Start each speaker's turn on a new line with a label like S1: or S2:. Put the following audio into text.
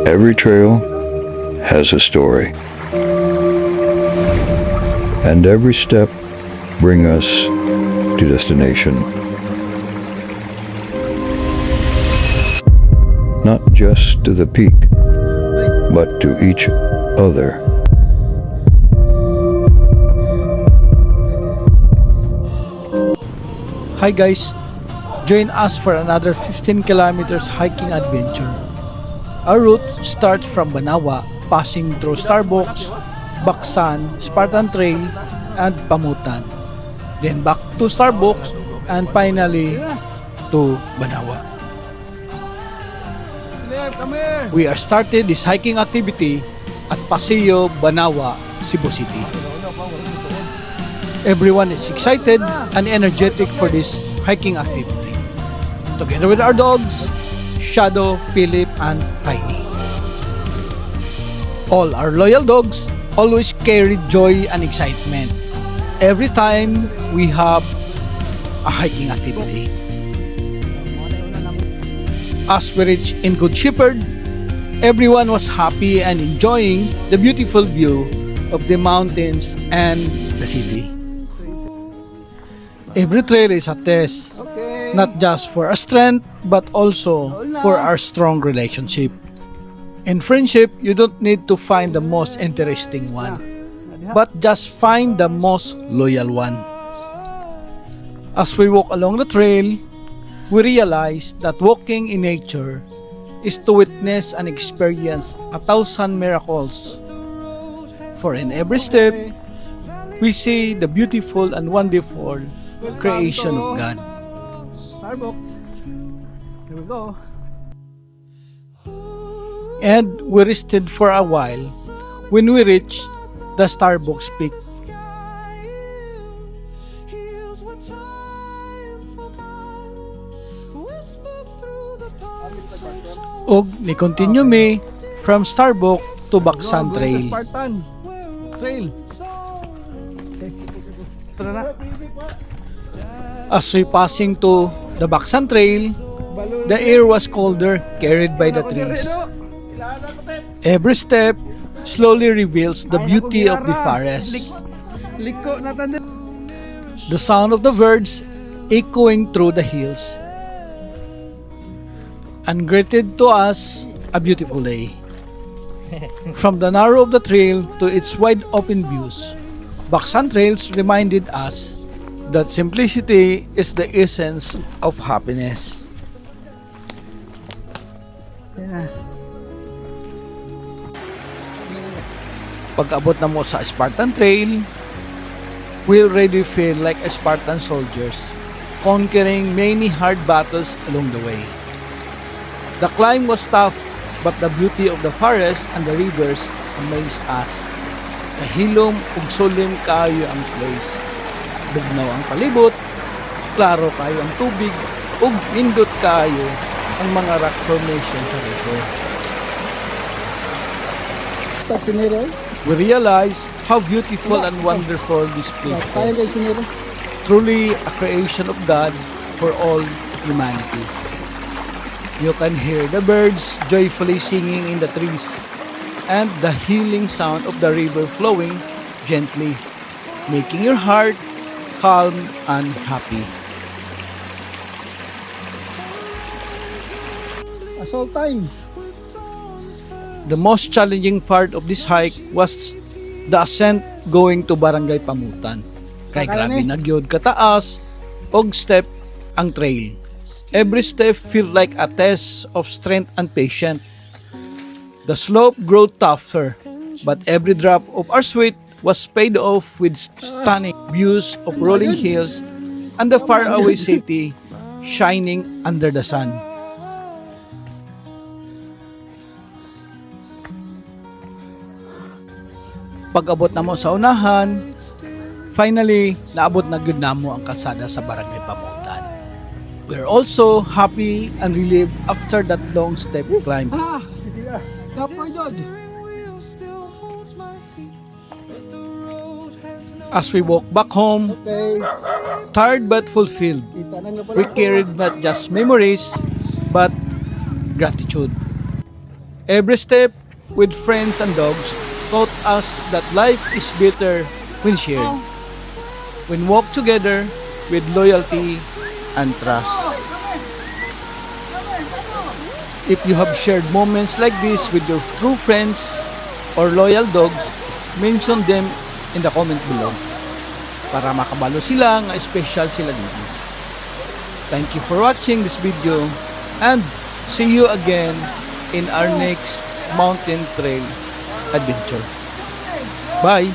S1: Every trail has a story, and every step brings us to destination. Not just to the peak, but to each other.
S2: Hi guys, join us for another 15 kilometers hiking adventure. Our route starts from Banawa, passing through Starbucks, Baksan, Spartan Trail, and Pamutan. Then back to Starbucks and finally to Banawa. We are started this hiking activity at Paseo Banawa, Cebu City. Everyone is excited and energetic for this hiking activity. Together with our dogs, Shadow, Philip, and Tiny. All our loyal dogs always carry joy and excitement every time we have a hiking activity. As we reached in Good Shepherd, everyone was happy and enjoying the beautiful view of the mountains and the city. Every trail is a test, not just for our strength, but also for our strong relationship. In friendship, you don't need to find the most interesting one, but just find the most loyal one. As we walk along the trail, we realize that walking in nature is to witness and experience 1,000 miracles. For in every step, we see the beautiful and wonderful creation of God. Starbucks. Here we go. And we rested for a while when we reached the Starbucks peak. Og ni-continue me from Starbucks to Baksan Trail.
S3: Spartan Trail.
S2: As we passing to the Baksan Trail, the air was colder, carried by the trees. Every step slowly reveals the beauty of the forest. The sound of the birds echoing through the hills, and greeted to us a beautiful day. From the narrow of the trail to its wide open views, Baksan Trails reminded us that simplicity is the essence of happiness. Pag-abot na mo sa Spartan Trail, we already feel like a Spartan soldiers, conquering many hard battles along the way. The climb was tough, but the beauty of the forest and the rivers amazed us. Kahilom ug sulim kaayo ang place. Bugnaw ang palibot, klaro kayo ang tubig, ug nindot kayo ang mga rock formation sa river. We realize how beautiful and wonderful this place is. Truly a creation of God for all humanity. You can hear the birds joyfully singing in the trees and the healing sound of the river flowing gently, making your heart calm and happy.
S3: Assault time.
S2: The most challenging part of this hike was the ascent going to Barangay Pamutan. Kay grabe na gyud kataas og step ang trail. Every step felt like a test of strength and patience. The slope grew tougher, but every drop of our sweat was paid off with stunning views of rolling hills and the faraway city shining under the sun. Pag-abot na mo sa unahan, finally, naabot na gyud namo ang kalsada sa Barangay Pamutan. We're also happy and relieved after that long step climb. As we walk back home, tired but fulfilled, we carried not just memories, but gratitude. Every step with friends and dogs taught us that life is better when shared. When walked together with loyalty and trust. If you have shared moments like this with your true friends or loyal dogs, mention them in the comment below para makabalo sila nga special sila dito. Thank you for watching this video and see you again in our next mountain trail adventure. Bye!